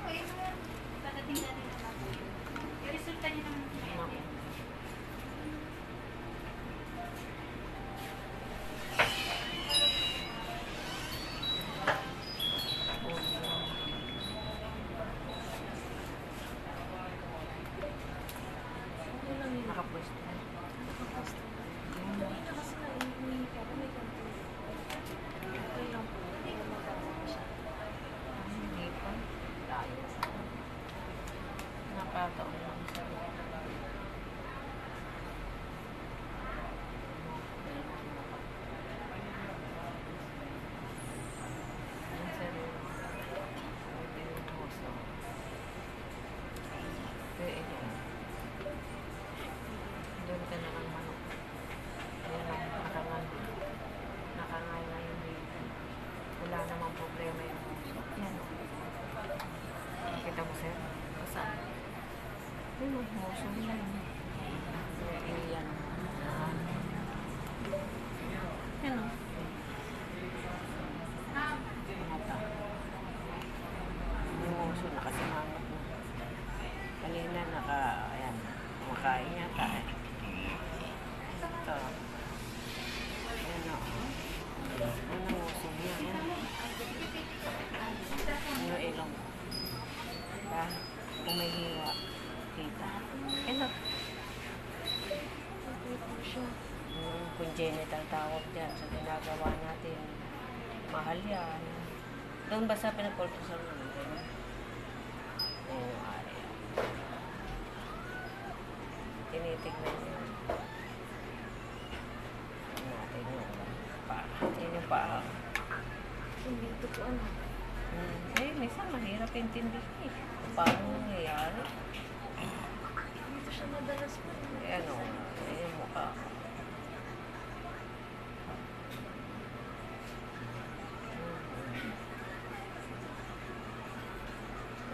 Pagdating natin naman. Yung resulta niya naman. Nakapwesto. Hindi pa. Nakataon lang siya. Doon ka na ng manok. Ayan o, nakangay na yung baby. Wala namang problema yung puso. Yan o. Nakita mo sir? Kasaan? Ay, may puso yan. Yan. Yan o. Mata. Yung puso nakasimangot mo. Kanina ayan, kumakain yata eh. Ito. Ayan o. Ano uso niya? Ano ilong? Diba? Kung may hiwa. Kita. Ayan o. Congenital tawag dyan sa ginagawa natin. Mahal yan. Doon ba sa pinapultusan mo? Ayan yung area. Tinitignan niya. Natin yung paa. Yan yung paa. Hindi ito po ano. Eh, minsan mahirap intindihin eh. Paano nangyayari? Dito siya madalas po. Eh, ano? Ayan yung mukha ko.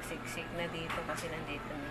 Siksik na dito kasi nandito na.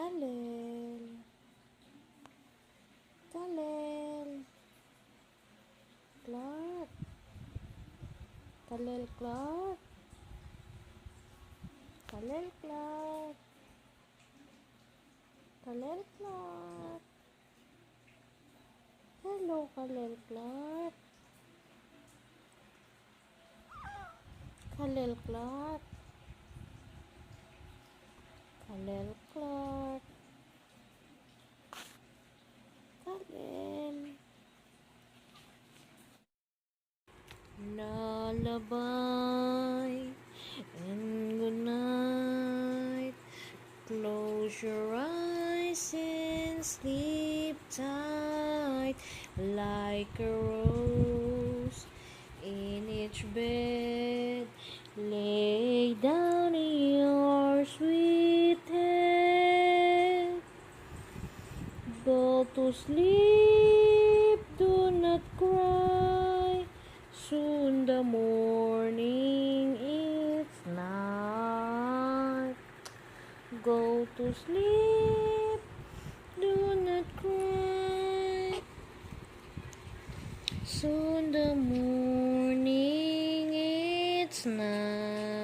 Kalel. Kalel. Clark. Kalel Clark. Kalel Clark. Kalel Clark. Hello, Kalel Clark. Kalel Clark. Kalel Clark. Kalel. Lullaby and good night. Close your eyes and sleep tight like a rose in each bed. Lay down in your sweet head. Go to sleep, do not cry. Soon the morning is night. Go to sleep, do not cry. Soon the morning it's night.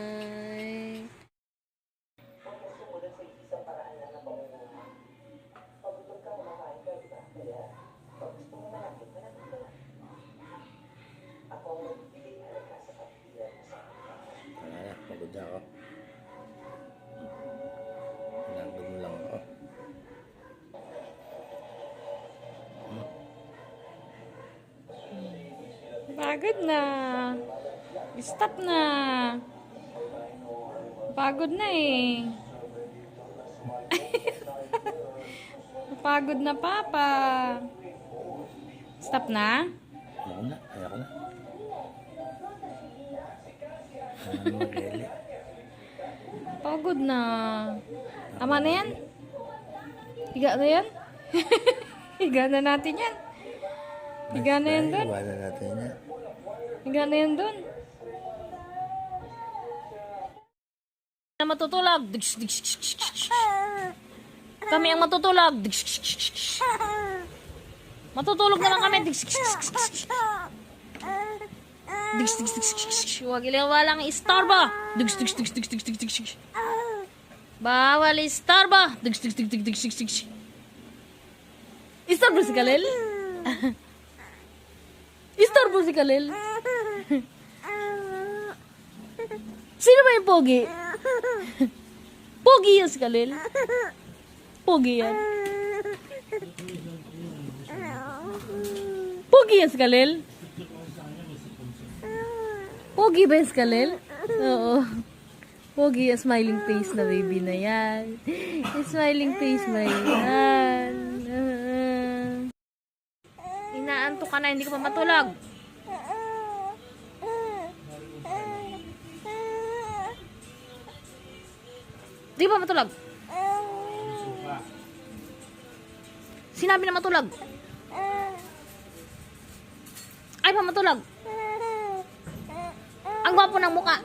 Wala na, pagod na ako. Hinagod mo lang ako. Pagod na. Stop na. Pagod na eh. Pagod na, Papa. Stop na? Ayoko na, ayoko na. Ano mo, really? Pagod na. Tama na yan? Higa na yan? Higa na natin yan. Higa na yan dun. Iwanan natin yan. Higa na yan dun. Na matutulog. Kami ang matutulog. Matutulog na lang kami. Huwag walang istorbo. Bawal istorbo. Istorbo si Kalel? Istorbo si Kalel? Sino ba yung pogi? Pogi yan si Kalel? Pogi yan. Pogi yan si Kalel? Pogi ba yung si Kalel? Oo. Pogi yung smiling face na baby na yan. Yung smiling face na yan. Inaantok ka na, hindi ka pa matulog. Di ba matulog? Sinabi na matulog. Ay pa matulog. Ang gwapo ng muka.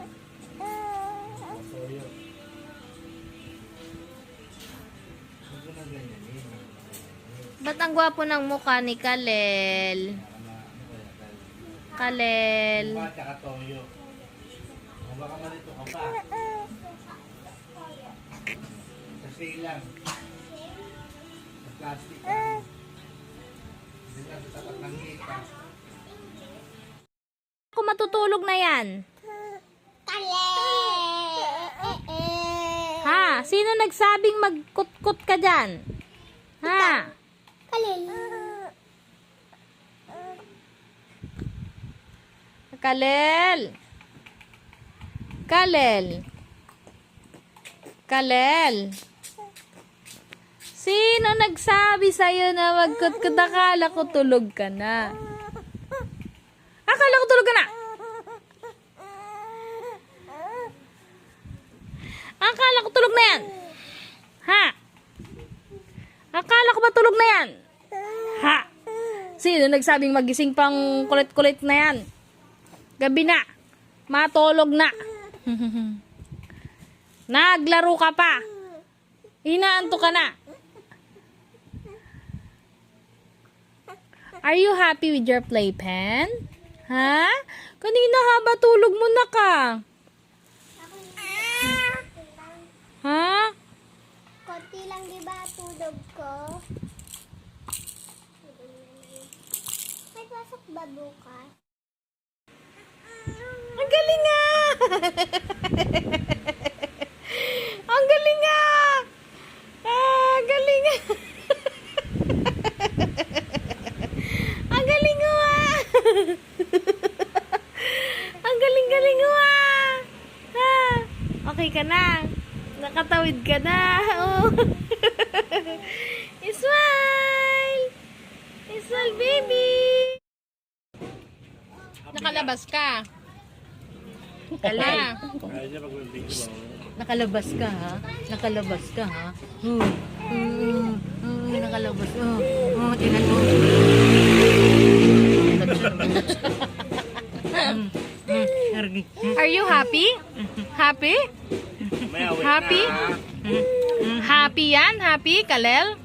Ba't ang gwapo ng mukha ni Kalel? Kalel. Tsaka toyo. Baka malito ka pa. Kasi lang. Sa plastic lang. Hindi ka sa tapat ng hika. Ako matutulog na yan. Ha? Sino nagsabing magkutkot ka dyan? Ha? Kalel. Kalel. Kalel. Sino nagsabi sa'yo na magkutkot? Akala ko tulog ka na. Akala ko tulog ka na. Akala ko tulog na yan. Ha? Akala ko ba tulog na yan? Ha? Sino nagsabing magising pang kulit-kulit na yan? Gabi na. Matulog na. Naglaro ka pa. Inaanto ka na. Are you happy with your playpen? Ha? Kanina haba tulog mo na ka. Ha? Konti lang di ba tulog ko? May pasok ba bukas? Ang galing nga! Ang galing nga! Ah, galing nga! Ang galing nga! Ang galing-galing nga! Ah, okay ka na? Nakatawid ka na? Oh. Smile! Smile, baby! Nakalabas ka. Kala. Nakalabas ka, ha? Nakalabas ka, ha? Nakalabas. Tingnan mo. Are you happy? Happy? Happy? Happy yan? Happy, Kalel?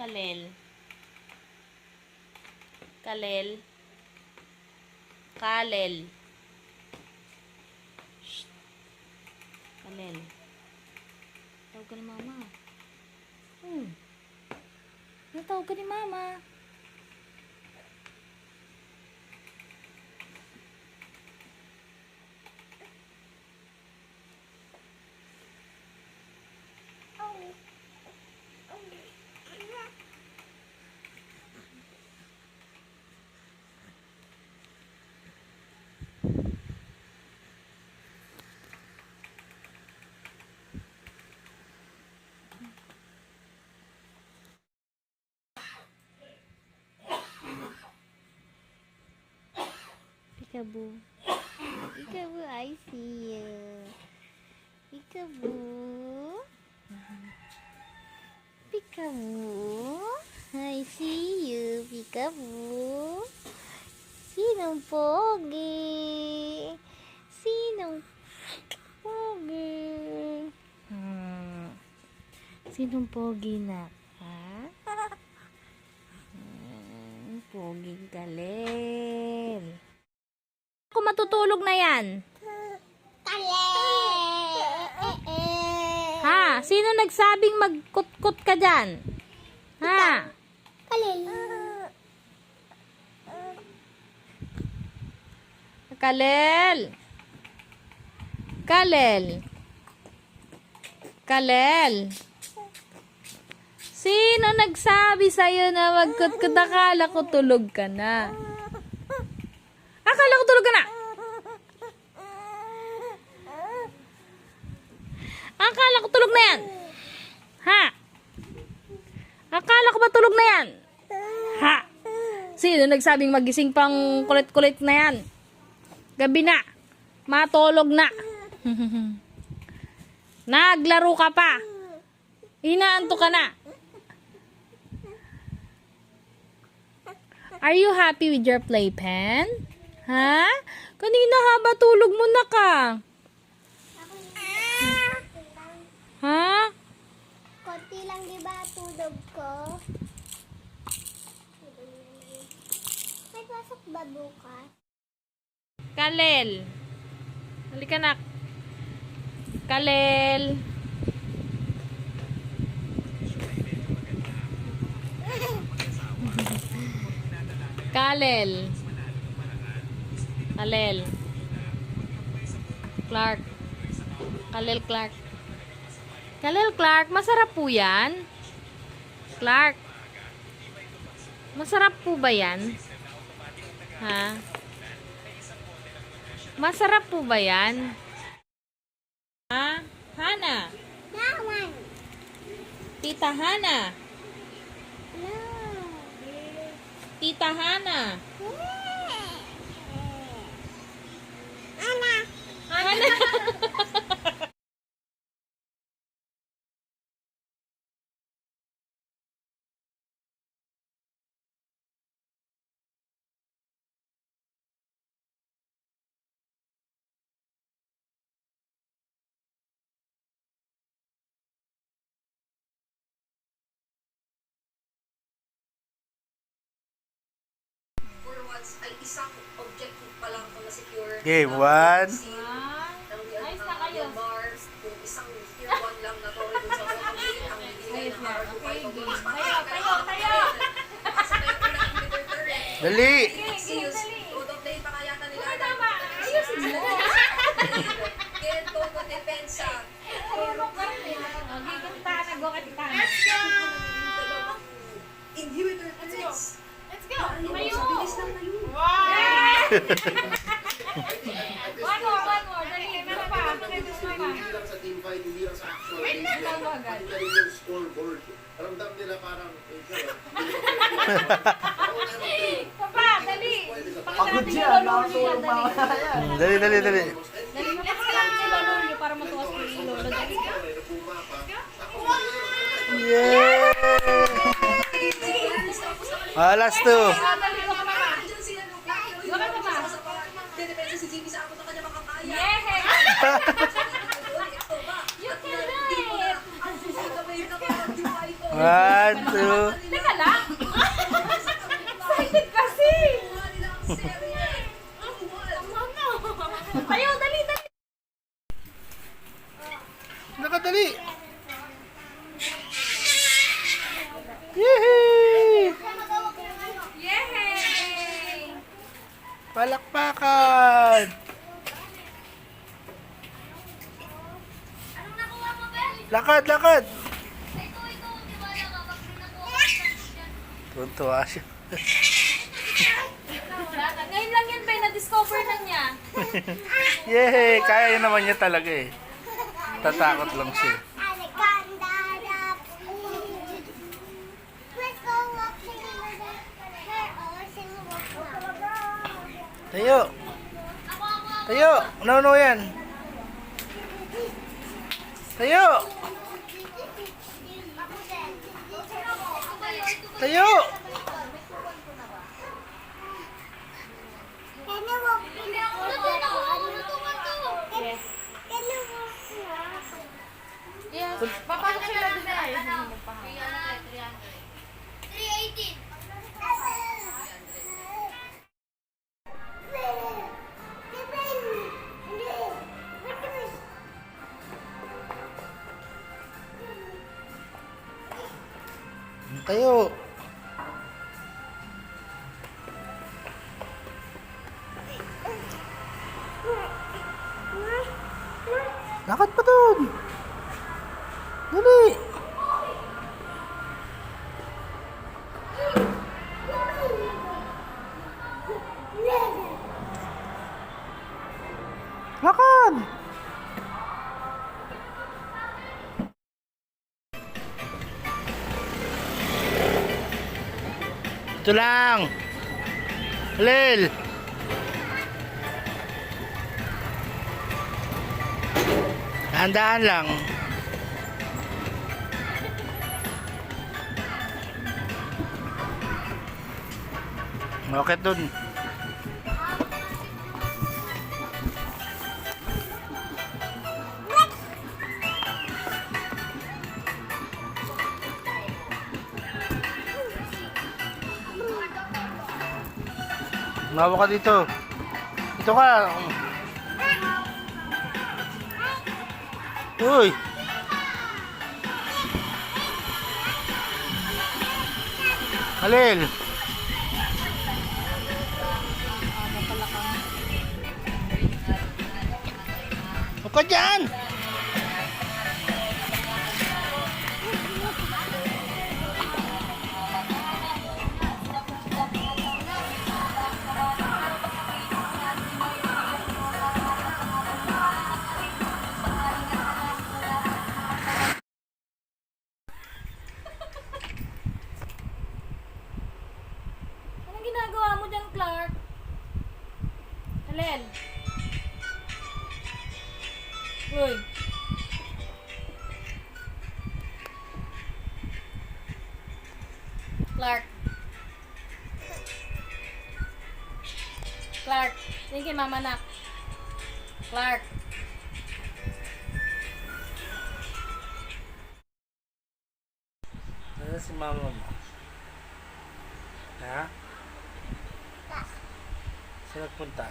Kalel. Kalel. Kalel. Shh. Kalel. Tawag ka ni mama. Natawag ka ni mama. Peekaboo. Peekaboo, I see you. Peekaboo. Peekaboo. I see you, Peekaboo. Sinong pogi? Sinong pogi? Sinong pogi na ka? Pogi Kalel. Ako matutulog na yan. Ha? Sino nagsabing magkutkot ka dyan? Ha? Kalel. Kalel. Kalel. Kalel. Sino nagsabi sa'yo na magkutkot? Akala ko tulog ka na. Akala ko tulog ka na. Akala ko tulog na yan. Ha? Akala ko ba tulog na yan? Ha? Sino nagsabing magising pang kulit-kulit na yan? Gabi na. Matulog na. Naglaro ka pa. Inaanto ka na. Are you happy with your playpen? Ha? Kanina haba tulog mo na ka. Ha? Konti lang di ba tulog ko? May pasok ba bukas? Kalel. Halika na. Kalel. Kalel. Kalel. Clark. Kalel Clark. Kalel Clark, masarap po yan. Clark, masarap po ba yan? Ha? Masarap po ba yan? Ha? Hana? Naman. Tita Hana? No. Tita Hana? Ana. Hana? for once ay isang objective pa lang kung na-secure. Game 1. Ayos na kayo. Bars, yung isang tier 1 lang na to, dun sa mga ang bigay ng hour to 5 hours. Tayo! Kasi na yung unang inhibitor eh. Dali! Seals, out of date pa kaya ka nila. Ayusin mo. Get Togo Defensa. Inhibitor points. Let's go! Ayun, sa bilis lang na yun. One more. Dali, meron pa. Hindi lang sa team fight, hindi lang sa actual game. Pati na rin yung scoreboard. Ramdam nila parang, Papa, dali. Pagod siya, nakatulog pa yan. Dali. Dali, mapakita si Lolo niyo para matuwas ko si Lolo. Dali. Yeah! Last two. Dali, baka mama. Diyan sila nung plaki. Yung Baka mama. sa dedepensa si Jimmy sa ako na kanya makakaya. Yeah! You can do it! Ang susunod na nakakadiwa ito. 1, 2. Teka lang. Excited kasi. Tayo, dali. Nakadali! Yehey! Yay! Palakpakan! Lakad! Tuntua siya. Ngayon lang yan, na-discover na niya. Yehey! Kaya yun naman niya talaga eh. Tatakot lang siya. Let's go walking with her ocean walk. Tayo! Ano yan? Tayo! Tayo! Can you walk? Yes. Can you walk? Yes. Papasok sila doon tayo. 318. Tayo! Lakad pa dun! Dali! Lakad! Ito lang! Lil! Dahan-dahan lang. Okay dun. Mawa ka dito. Dito ka. Uy. Halil. Huwag ka dyan. Alin? Uy. Clark. Clark. Yan kay mama nak. Clark. Ano si mama mo? Ha? Saan nagpunta?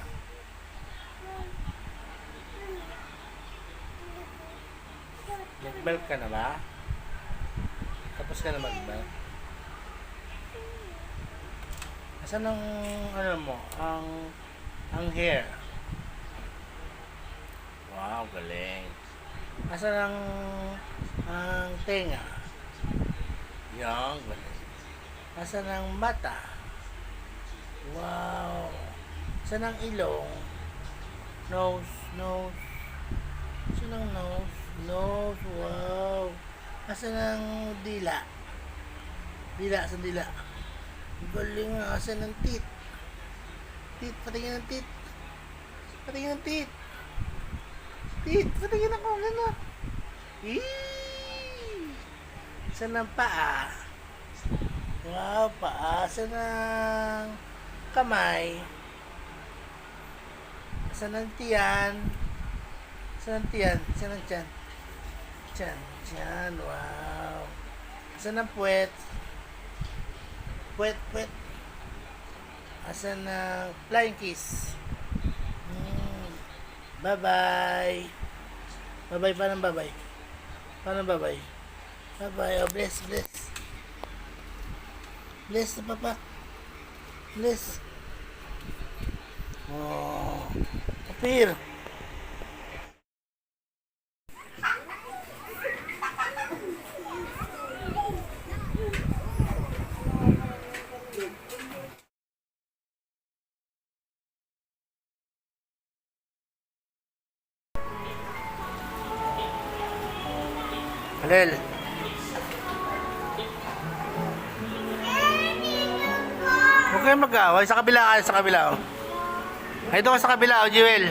Nag-belt ka na ba? Tapos ka na mag-belt? Asan ang, ano mo, ang hair? Wow, galing. Asan ang tenga? Yan, galing. Asan ang mata? Wow. Asan ang ilong? Nose, nose. Asan ang nose? Nose, wow. Asan ang dila? Dila, asan dila? Galing nga, asan ang tit? Tit, patingin ang tit. Patingin ang tit. Tit, patingin ako, gano'n. Eee! Asan ang paa? Wow, paa. Asan ang kamay? Asan ang tiyan? Asan ang tiyan? Asan ang tiyan? Tiyan, tiyan, wow. Asan ang puwet? Puwet, puwet. Asan ang flying kiss? Bye-bye. Bye-bye, paano bye-bye? Paano bye-bye? Bye-bye, oh, bless, bless. Bless na papa. Bless. Oh, appear. Halil. Huwag kayong mag-away. Sa kabila ka, sa kabila. Oh. Ay, ito ka sa kabila, oh, Jewel.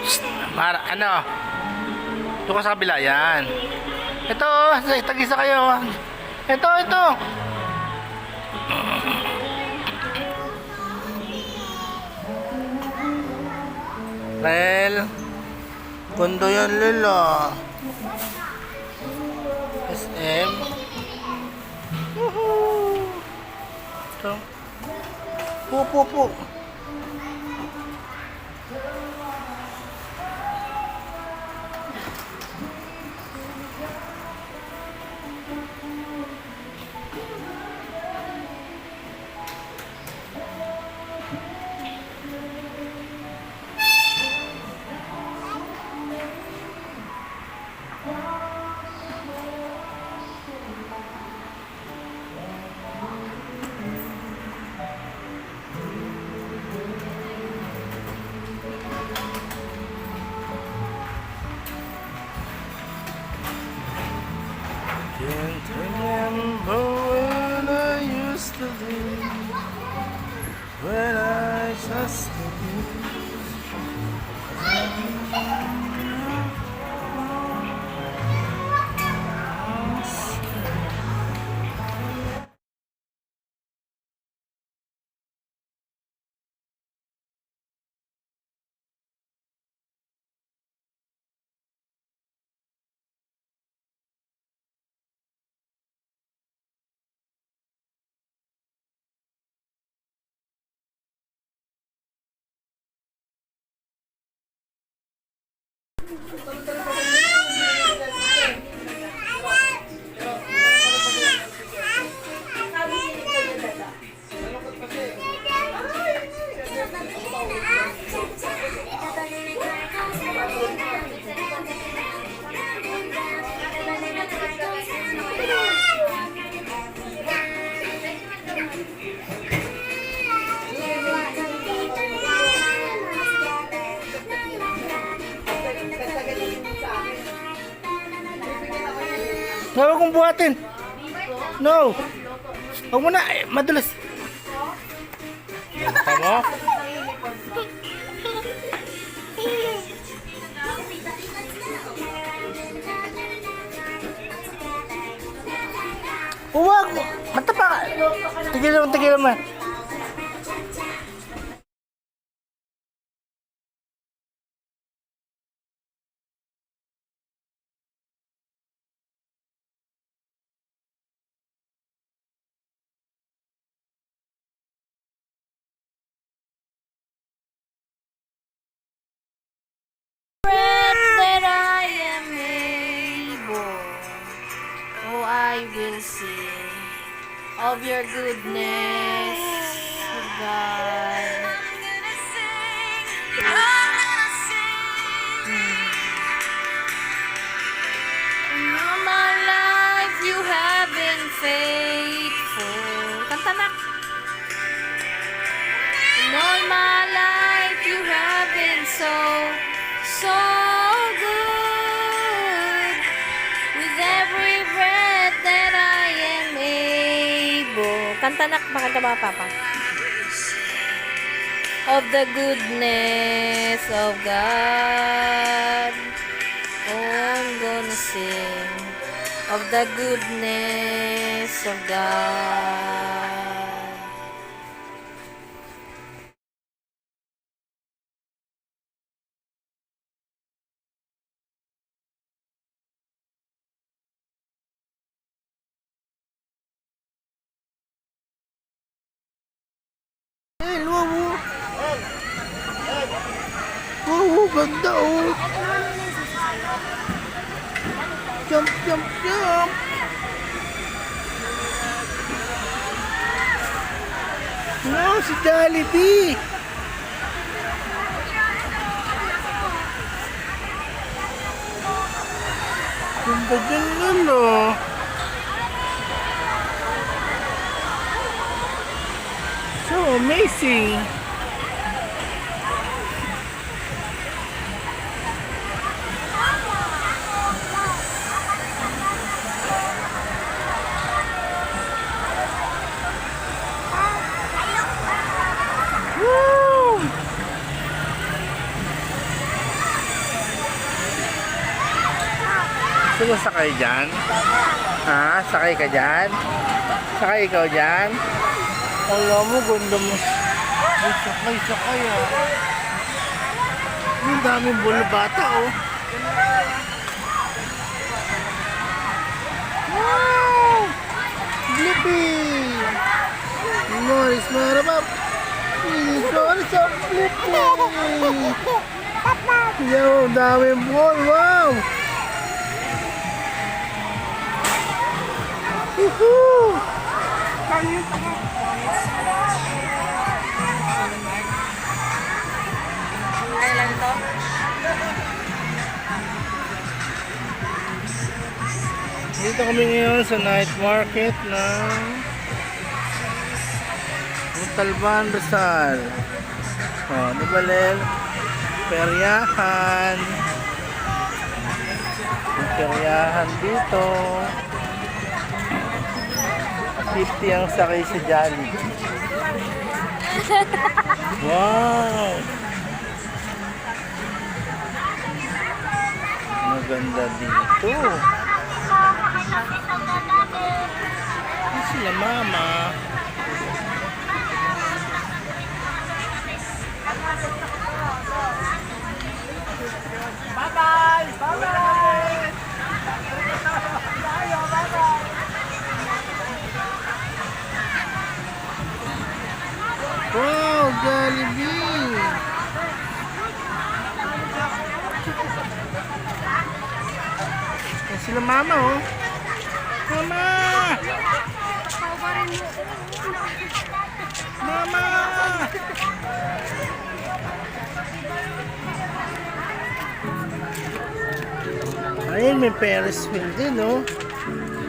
Shhh, ano? Ito ka sa kabila, yan. Ito, tag-isa kayo. Ito, ito. Lel. Kondo yan, Lila. SM. Woohoo! Ito. Po. Can't remember when I used to live, when I just Huwag kong buhatin. No. Huwag mo na. Madulas. Tama mo? Tigil naman. That I am able, oh, I will sing of your goodness, oh God. In all my life, you have been faithful. Kanta na. In all my life, you have been so good. With every breath that I am able. Kanta na, makanta ba, Papa? Of the goodness of God. Oh, I'm gonna sing of the goodness of God. Wow. Wow, ganda oh. Jump. Wow, si Jollibee. Ganda ganun oh. So amazing. Woo! Gusto mo sakay dyan? Ha? Sakay ka dyan? Sakay ikaw dyan? Alam mo, ganda mo. Ay, sakay ah. Ang daming bulbata oh. Wow! Blippi! Morris Marabab! Morris ang Blippi! Yo, daming ball! Wow! Woohoo! Kailan ito? Dito kami ngayon sa night market ng Montalban, Rizal. Oh, Nubalel, peryahan. May peryahan dito. 50 ang sakay sa Jollibee. Wow! Maganda dito. Ano sila mama? Bye-bye! Bye-bye! Wow, Jollibee! Yan sila mama oh. Mama! Mama! Ayun, may Ferris wheel din oh.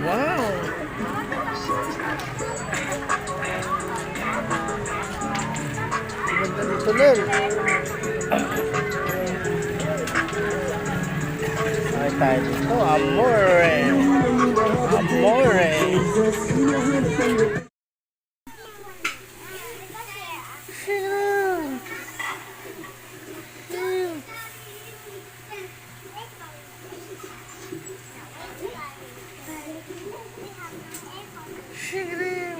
Wow! Ganda dito Lel. Ay tayo dito. Amore. Shigrim.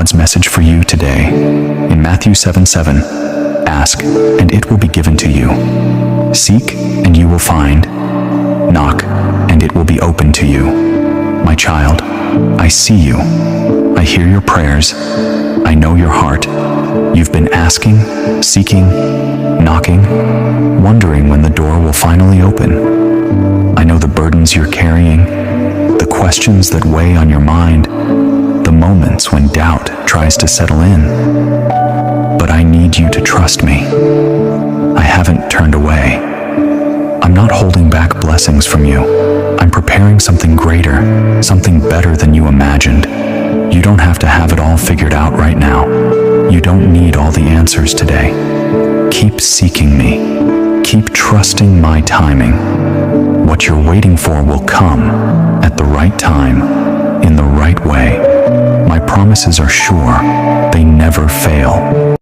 God's message for you today. In Matthew 7:7, ask, and it will be given to you. Seek, and you will find. Knock, and it will be open to you. My child, I see you. I hear your prayers. I know your heart. You've been asking, seeking, knocking, wondering when the door will finally open. I know the burdens you're carrying, the questions that weigh on your mind, the moments when doubt tries to settle in. But I need you to trust me. I haven't turned away. I'm not holding back blessings from you. I'm preparing something greater, something better than you imagined. You don't have to have it all figured out right now. You don't need all the answers today. Keep seeking me. Keep trusting my timing. What you're waiting for will come at the right time, in the right way. My promises are sure. They never fail.